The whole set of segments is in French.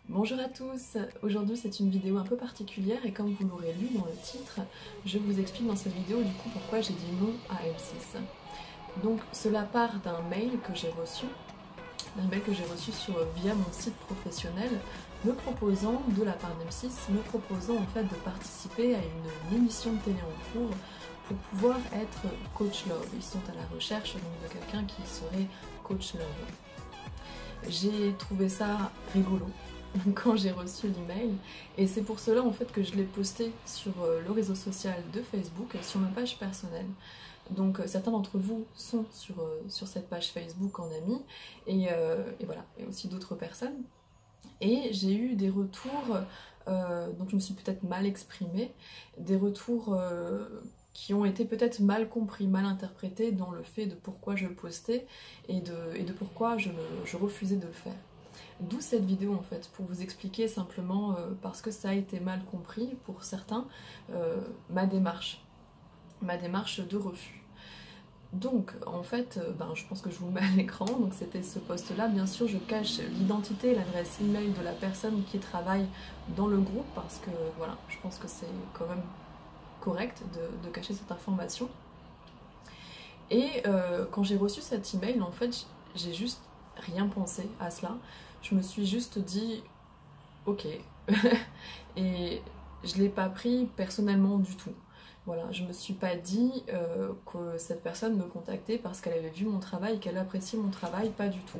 Bonjour à tous, aujourd'hui c'est une vidéo un peu particulière et comme vous l'aurez lu dans le titre, je vous explique dans cette vidéo du coup pourquoi j'ai dit non à M6. Donc cela part d'un mail que j'ai reçu, via mon site professionnel, me proposant, de la part d'M6, me proposant en fait de participer à une émission de télé en cours pour pouvoir être coach love. Ils sont à la recherche donc de quelqu'un qui serait coach love. J'ai trouvé ça rigolo quand j'ai reçu l'email et c'est pour cela en fait que je l'ai posté sur le réseau social de Facebook, sur ma page personnelle. Donc certains d'entre vous sont sur cette page Facebook en amis et voilà, et aussi d'autres personnes. Et j'ai eu des retours, donc je me suis peut-être mal exprimée, des retours qui ont été peut-être mal compris, mal interprétés dans le fait de pourquoi je postais et de pourquoi je refusais de le faire. D'où cette vidéo en fait, pour vous expliquer simplement, parce que ça a été mal compris pour certains, ma démarche de refus. Donc en fait, je pense que je vous mets à l'écran, donc c'était ce post-là. Bien sûr, je cache l'identité, l'adresse email de la personne qui travaille dans le groupe, parce que voilà, je pense que c'est quand même correct de cacher cette information. Et quand j'ai reçu cet email, en fait, j'ai juste rien pensé à cela. Je me suis juste dit, ok. Et je l'ai pas pris personnellement du tout. Voilà, je me suis pas dit que cette personne me contactait parce qu'elle avait vu mon travail, qu'elle appréciait mon travail, pas du tout.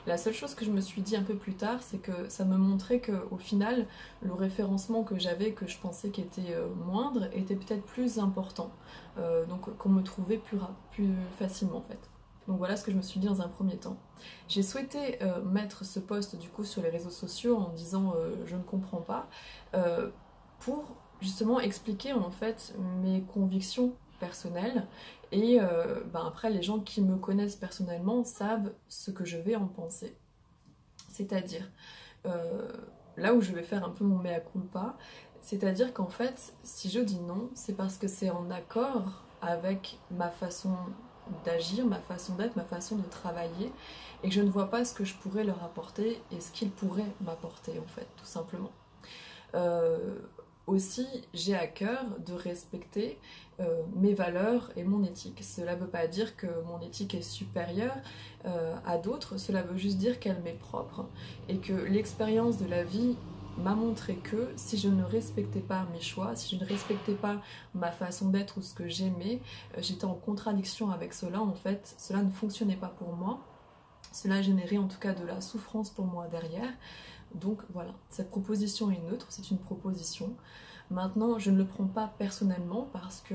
La seule chose que je me suis dit un peu plus tard, c'est que ça me montrait qu'au final, le référencement que j'avais, que je pensais qui était moindre, était peut-être plus important. Donc qu'on me trouvait plus facilement en fait. Donc voilà ce que je me suis dit dans un premier temps. J'ai souhaité mettre ce post du coup sur les réseaux sociaux en disant je ne comprends pas, pour justement expliquer en fait mes convictions personnelles et après les gens qui me connaissent personnellement savent ce que je vais en penser. C'est-à-dire, là où je vais faire un peu mon mea culpa, c'est-à-dire qu'en fait si je dis non, c'est parce que c'est en accord avec ma façon d'agir, ma façon d'être, ma façon de travailler, et que je ne vois pas ce que je pourrais leur apporter et ce qu'ils pourraient m'apporter en fait, tout simplement. Aussi, j'ai à cœur de respecter mes valeurs et mon éthique. Cela ne veut pas dire que mon éthique est supérieure à d'autres, cela veut juste dire qu'elle m'est propre et que l'expérience de la vie m'a montré que si je ne respectais pas mes choix, si je ne respectais pas ma façon d'être ou ce que j'aimais, j'étais en contradiction avec cela. En fait, cela ne fonctionnait pas pour moi. Cela générait en tout cas de la souffrance pour moi derrière. Donc voilà, cette proposition est neutre, c'est une proposition. Maintenant, je ne le prends pas personnellement parce que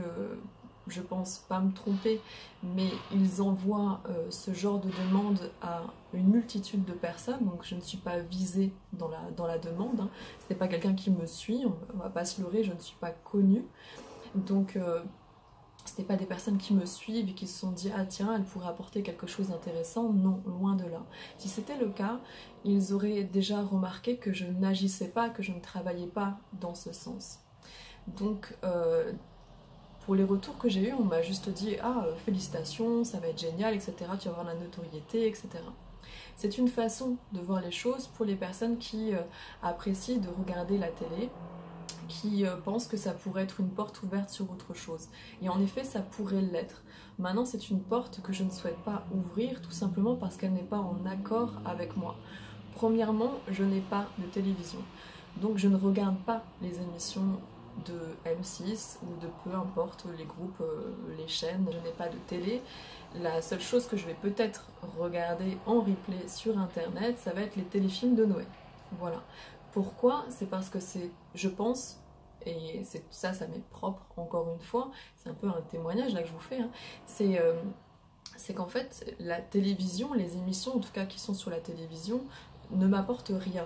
je pense pas me tromper, mais ils envoient ce genre de demande à une multitude de personnes, donc je ne suis pas visée dans la demande. Hein. Ce n'est pas quelqu'un qui me suit, on va pas se leurrer, je ne suis pas connue. Donc ce n'est pas des personnes qui me suivent et qui se sont dit ah tiens elle pourrait apporter quelque chose d'intéressant, non, loin de là. Si c'était le cas, ils auraient déjà remarqué que je n'agissais pas, que je ne travaillais pas dans ce sens. Donc pour les retours que j'ai eus, on m'a juste dit ah félicitations, ça va être génial, etc. Tu vas avoir la notoriété, etc. C'est une façon de voir les choses pour les personnes qui apprécient de regarder la télé, qui pensent que ça pourrait être une porte ouverte sur autre chose. Et en effet, ça pourrait l'être. Maintenant, c'est une porte que je ne souhaite pas ouvrir, tout simplement parce qu'elle n'est pas en accord avec moi. Premièrement, je n'ai pas de télévision. Donc je ne regarde pas les émissions de M6 ou de peu importe les groupes, les chaînes. Je n'ai pas de télé. La seule chose que je vais peut-être regarder en replay sur internet, ça va être les téléfilms de Noël. Voilà. Pourquoi? C'est parce que c'est, je pense, et ça m'est propre encore une fois, c'est un peu un témoignage là que je vous fais, hein, c'est qu'en fait la télévision, les émissions en tout cas qui sont sur la télévision, ne m'apportent rien.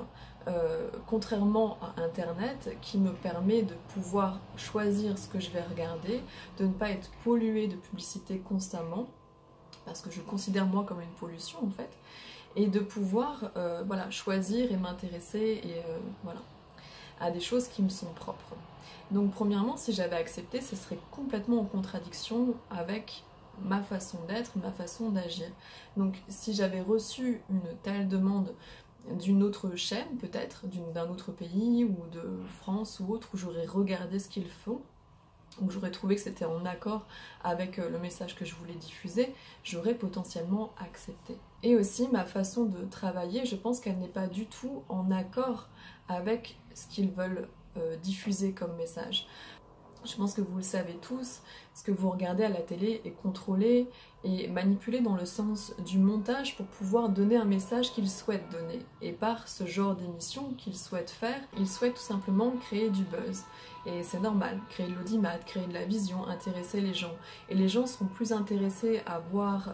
Contrairement à internet qui me permet de pouvoir choisir ce que je vais regarder, de ne pas être polluée de publicité constamment, parce que je considère moi comme une pollution en fait, et de pouvoir voilà, choisir et m'intéresser et voilà, à des choses qui me sont propres. Donc premièrement, si j'avais accepté, ce serait complètement en contradiction avec ma façon d'être, ma façon d'agir. Donc si j'avais reçu une telle demande d'une autre chaîne peut-être, d'un autre pays ou de France ou autre, où j'aurais regardé ce qu'ils font, où j'aurais trouvé que c'était en accord avec le message que je voulais diffuser, j'aurais potentiellement accepté. Et aussi ma façon de travailler, je pense qu'elle n'est pas du tout en accord avec ce qu'ils veulent diffuser comme message. Je pense que vous le savez tous, ce que vous regardez à la télé est contrôlé et manipulé dans le sens du montage pour pouvoir donner un message qu'ils souhaitent donner. Et par ce genre d'émission qu'ils souhaitent faire, ils souhaitent tout simplement créer du buzz. Et c'est normal, créer de l'audimat, créer de la vision, intéresser les gens. Et les gens seront plus intéressés à voir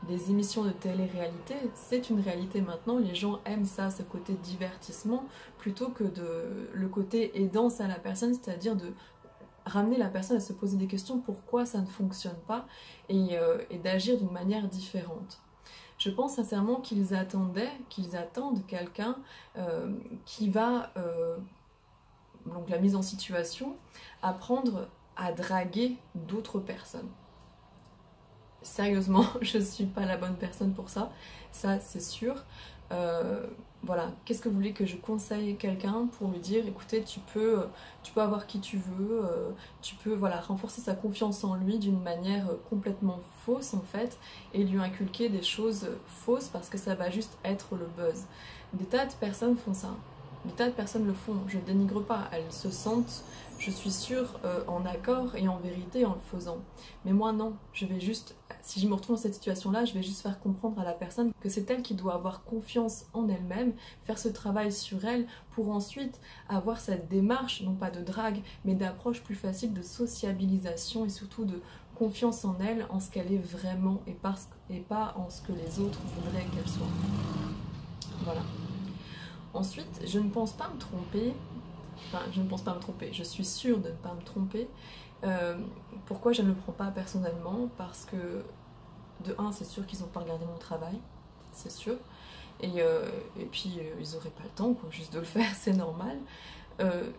des émissions de télé-réalité. C'est une réalité maintenant, les gens aiment ça, ce côté divertissement, plutôt que le côté aidance à la personne, c'est-à-dire de ramener la personne à se poser des questions pourquoi ça ne fonctionne pas et d'agir d'une manière différente. Je pense sincèrement qu'ils attendent quelqu'un qui va, donc la mise en situation, apprendre à draguer d'autres personnes. Sérieusement, je ne suis pas la bonne personne pour ça, ça c'est sûr. Voilà, qu'est-ce que vous voulez que je conseille quelqu'un pour lui dire écoutez, tu peux avoir qui tu veux, tu peux voilà, renforcer sa confiance en lui d'une manière complètement fausse en fait, et lui inculquer des choses fausses parce que ça va juste être le buzz. Des tas de personnes font ça, des tas de personnes le font, je ne dénigre pas, elles se sentent, je suis sûre, en accord et en vérité en le faisant. Mais moi non, je vais juste, si je me retrouve dans cette situation-là, je vais juste faire comprendre à la personne que c'est elle qui doit avoir confiance en elle-même, faire ce travail sur elle pour ensuite avoir cette démarche, non pas de drague, mais d'approche plus facile de sociabilisation et surtout de confiance en elle, en ce qu'elle est vraiment et pas en ce que les autres voudraient qu'elle soit. Voilà. Ensuite, je ne pense pas me tromper, je suis sûre de ne pas me tromper. Pourquoi je ne le prends pas personnellement? Parce que, de un, c'est sûr qu'ils n'ont pas regardé mon travail, c'est sûr. Et puis, ils n'auraient pas le temps, quoi, juste de le faire, c'est normal.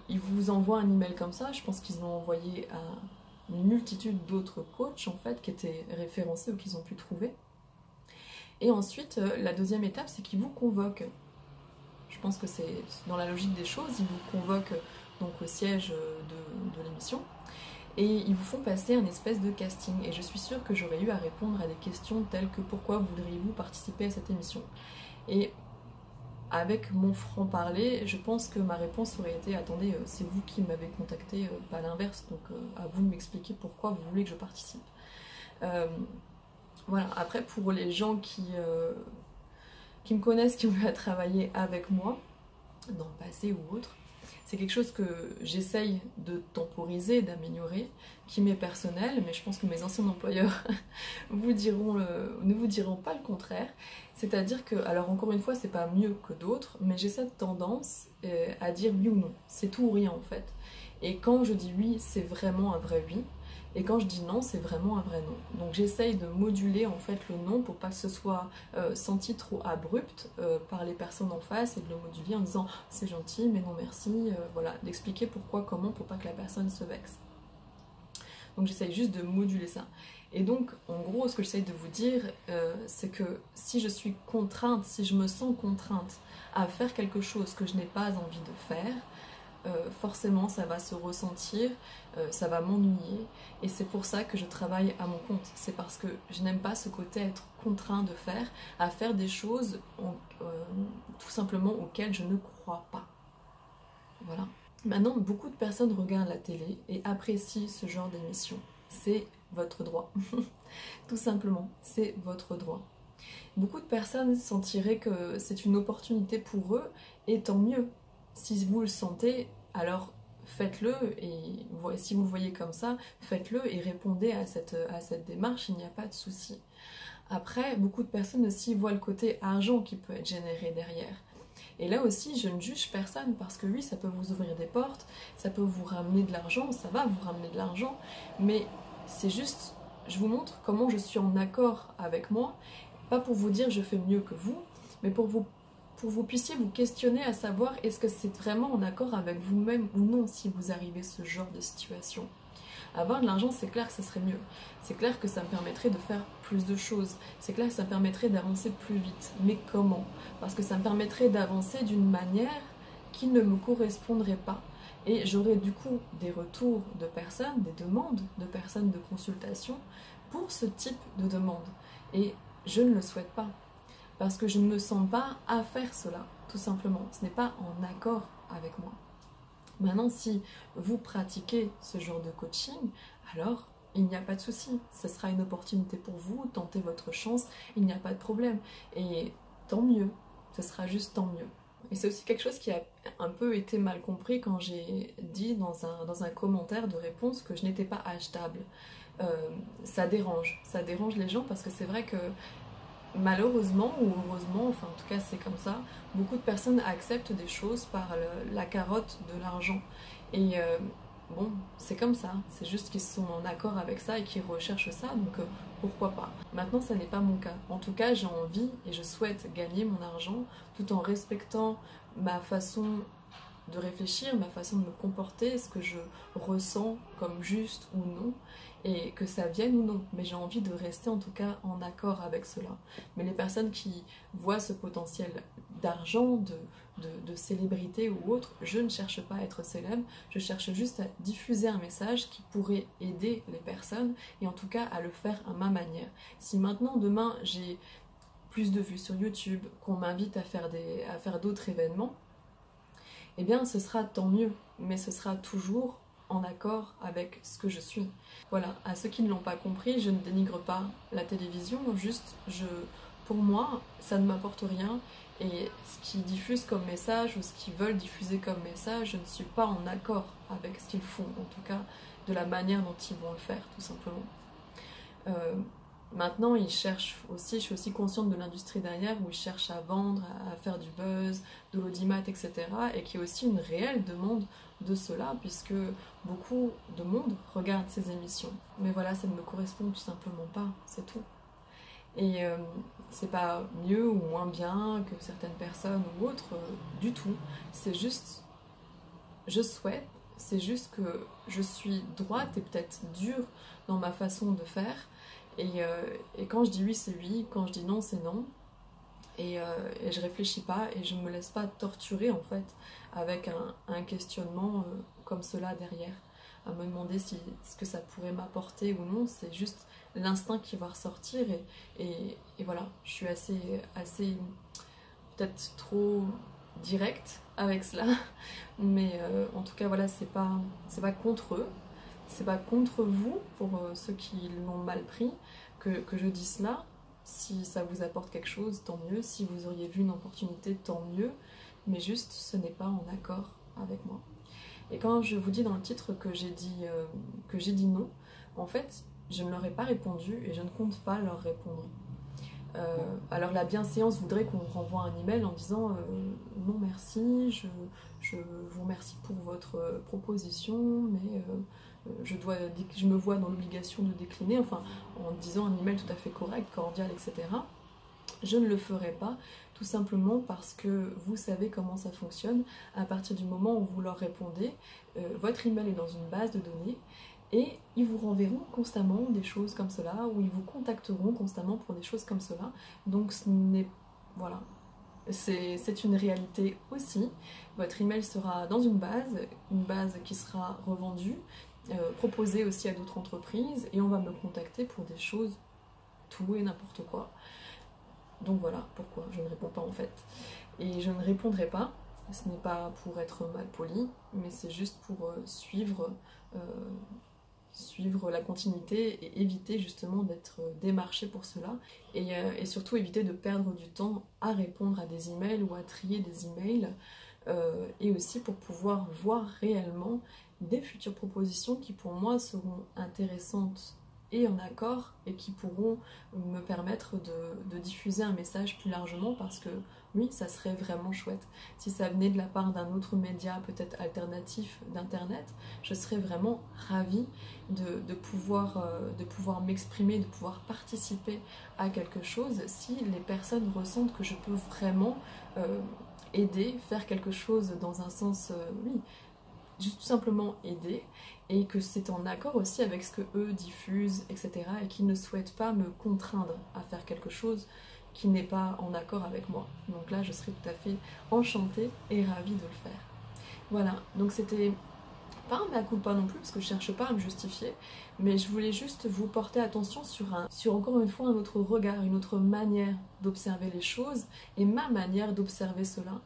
Ils vous envoient un email comme ça, je pense qu'ils l'ont envoyé à une multitude d'autres coachs, en fait, qui étaient référencés ou qu'ils ont pu trouver. Et ensuite, la deuxième étape, c'est qu'ils vous convoquent. Je pense que c'est dans la logique des choses, ils vous convoquent donc au siège de l'émission et ils vous font passer un espèce de casting. Et je suis sûre que j'aurais eu à répondre à des questions telles que pourquoi voudriez-vous participer à cette émission? Et avec mon franc-parler, je pense que ma réponse aurait été attendez, c'est vous qui m'avez contacté, pas l'inverse, donc à vous de m'expliquer pourquoi vous voulez que je participe. Voilà, après pour les gens qui me connaissent, qui ont eu à travailler avec moi, dans le passé ou autre, c'est quelque chose que j'essaye de temporiser, d'améliorer, qui m'est personnel, mais je pense que mes anciens employeurs ne vous diront pas le contraire. C'est-à-dire que, alors encore une fois, c'est pas mieux que d'autres, mais j'ai cette tendance à dire oui ou non. C'est tout ou rien en fait. Et quand je dis oui, c'est vraiment un vrai oui. Et quand je dis non, c'est vraiment un vrai non. Donc j'essaye de moduler en fait le non pour pas que ce soit senti trop abrupt par les personnes en face et de le moduler en disant c'est gentil mais non merci, voilà, d'expliquer pourquoi, comment, pour pas que la personne se vexe. Donc j'essaye juste de moduler ça. Et donc en gros ce que j'essaye de vous dire c'est que si je suis contrainte, si je me sens contrainte à faire quelque chose que je n'ai pas envie de faire, forcément ça va se ressentir, ça va m'ennuyer et c'est pour ça que je travaille à mon compte. C'est parce que je n'aime pas ce côté être contraint de faire, à faire des choses tout simplement auxquelles je ne crois pas. Voilà. Maintenant, beaucoup de personnes regardent la télé et apprécient ce genre d'émission. C'est votre droit. Tout simplement, c'est votre droit. Beaucoup de personnes sentiraient que c'est une opportunité pour eux et tant mieux. Si vous le sentez, alors faites-le, et si vous le voyez comme ça, faites-le et répondez à cette démarche, il n'y a pas de souci. Après, beaucoup de personnes aussi voient le côté argent qui peut être généré derrière. Et là aussi, je ne juge personne, parce que oui, ça peut vous ouvrir des portes, ça peut vous ramener de l'argent, ça va vous ramener de l'argent, mais c'est juste, je vous montre comment je suis en accord avec moi, pas pour vous dire je fais mieux que vous, mais pour vous puissiez vous questionner à savoir est-ce que c'est vraiment en accord avec vous-même ou non si vous arrivez à ce genre de situation. Avoir de l'argent, c'est clair que ça serait mieux. C'est clair que ça me permettrait de faire plus de choses. C'est clair que ça me permettrait d'avancer plus vite. Mais comment? Parce que ça me permettrait d'avancer d'une manière qui ne me correspondrait pas. Et j'aurais du coup des retours de personnes, des demandes de personnes de consultation pour ce type de demande. Et je ne le souhaite pas. Parce que je ne me sens pas à faire cela, tout simplement. Ce n'est pas en accord avec moi. Maintenant, si vous pratiquez ce genre de coaching, alors il n'y a pas de souci. Ce sera une opportunité pour vous, tentez votre chance, il n'y a pas de problème. Et tant mieux, ce sera juste tant mieux. Et c'est aussi quelque chose qui a un peu été mal compris quand j'ai dit dans un commentaire de réponse que je n'étais pas achetable. Ça dérange les gens parce que c'est vrai que malheureusement ou heureusement, enfin en tout cas c'est comme ça, beaucoup de personnes acceptent des choses par la carotte de l'argent. Et bon, c'est comme ça, c'est juste qu'ils sont en accord avec ça et qu'ils recherchent ça, donc pourquoi pas. Maintenant, ça n'est pas mon cas. En tout cas, j'ai envie et je souhaite gagner mon argent tout en respectant ma façon de réfléchir, ma façon de me comporter, ce que je ressens comme juste ou non, et que ça vienne ou non. Mais j'ai envie de rester en tout cas en accord avec cela. Mais les personnes qui voient ce potentiel d'argent, de célébrité ou autre, je ne cherche pas à être célèbre, je cherche juste à diffuser un message qui pourrait aider les personnes, et en tout cas à le faire à ma manière. Si maintenant, demain, j'ai plus de vues sur YouTube, qu'on m'invite à faire d'autres événements, eh bien ce sera tant mieux, mais ce sera toujours en accord avec ce que je suis. Voilà, à ceux qui ne l'ont pas compris, je ne dénigre pas la télévision, juste pour moi, ça ne m'apporte rien, et ce qu'ils diffusent comme message ou ce qu'ils veulent diffuser comme message, je ne suis pas en accord avec ce qu'ils font, en tout cas de la manière dont ils vont le faire, tout simplement. Maintenant, ils cherchent aussi, je suis aussi consciente de l'industrie derrière, où ils cherchent à vendre, à faire du buzz, de l'audimat, etc. Et qu'il y a aussi une réelle demande de cela, puisque beaucoup de monde regarde ces émissions. Mais voilà, ça ne me correspond tout simplement pas, c'est tout. Et c'est pas mieux ou moins bien que certaines personnes ou autres, du tout. C'est juste, je souhaite, c'est juste que je suis droite et peut-être dure dans ma façon de faire. Et quand je dis oui, c'est oui, quand je dis non, c'est non. Et je réfléchis pas et je ne me laisse pas torturer en fait avec un questionnement comme cela derrière. À me demander ce que ça pourrait m'apporter ou non, c'est juste l'instinct qui va ressortir et voilà, je suis assez peut-être trop directe avec cela, mais en tout cas voilà, c'est pas contre eux. C'est pas contre vous, pour ceux qui l'ont mal pris, que je dis cela. Si ça vous apporte quelque chose, tant mieux. Si vous auriez vu une opportunité, tant mieux. Mais juste, ce n'est pas en accord avec moi. Et quand je vous dis dans le titre que j'ai dit non, en fait, je ne leur ai pas répondu et je ne compte pas leur répondre. Alors la bienséance voudrait qu'on renvoie un email en disant non merci, je vous remercie pour votre proposition, mais je me vois dans l'obligation de décliner, enfin en disant un email tout à fait correct, cordial, etc. Je ne le ferai pas, tout simplement parce que vous savez comment ça fonctionne. À partir du moment où vous leur répondez, votre email est dans une base de données, et ils vous renverront constamment des choses comme cela, ou ils vous contacteront constamment pour des choses comme cela. Donc ce n'est... voilà. C'est une réalité aussi. Votre email sera dans une base qui sera revendue, proposée aussi à d'autres entreprises, et on va me contacter pour des choses, tout et n'importe quoi. Donc voilà pourquoi je ne réponds pas en fait. Et je ne répondrai pas, ce n'est pas pour être mal poli, mais c'est juste pour suivre la continuité et éviter justement d'être démarché pour cela, et surtout éviter de perdre du temps à répondre à des emails ou à trier des emails, et aussi pour pouvoir voir réellement des futures propositions qui pour moi seront intéressantes et en accord, et qui pourront me permettre de diffuser un message plus largement, parce que oui, ça serait vraiment chouette. Si ça venait de la part d'un autre média, peut-être alternatif d'internet, je serais vraiment ravie de pouvoir m'exprimer, de pouvoir participer à quelque chose, si les personnes ressentent que je peux vraiment aider, faire quelque chose dans un sens, oui, juste tout simplement aider et que c'est en accord aussi avec ce que eux diffusent, etc. et qu'ils ne souhaitent pas me contraindre à faire quelque chose qui n'est pas en accord avec moi. Donc là, je serais tout à fait enchantée et ravie de le faire. Voilà, donc c'était pas un mea culpa non plus, parce que je cherche pas à me justifier, mais je voulais juste vous porter attention sur encore une fois un autre regard, une autre manière d'observer les choses, et ma manière d'observer cela,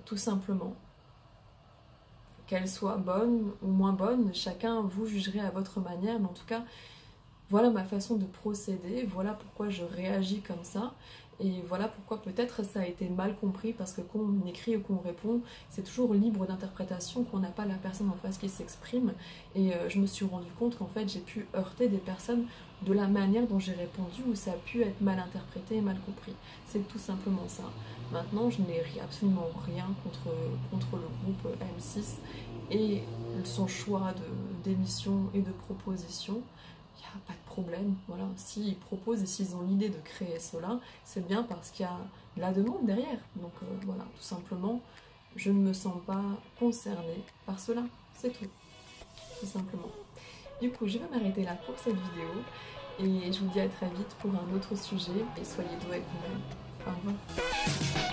tout simplement. Qu'elle soit bonne ou moins bonne, chacun vous jugerez à votre manière, mais en tout cas, voilà ma façon de procéder, voilà pourquoi je réagis comme ça, et voilà pourquoi peut-être ça a été mal compris, parce que qu'on écrit ou qu'on répond, c'est toujours libre d'interprétation, qu'on n'a pas la personne en face qui s'exprime, et je me suis rendu compte qu'en fait j'ai pu heurter des personnes de la manière dont j'ai répondu, où ça a pu être mal interprété et mal compris. C'est tout simplement ça. Maintenant, je n'ai absolument rien contre le groupe M6 et son choix d'émission et de proposition. Il n'y a pas de problème, voilà. S'ils proposent et s'ils ont l'idée de créer cela, c'est bien parce qu'il y a de la demande derrière. Donc voilà, tout simplement, je ne me sens pas concernée par cela, c'est tout simplement. Du coup, je vais m'arrêter là pour cette vidéo et je vous dis à très vite pour un autre sujet et soyez doux avec vous-même. Au revoir.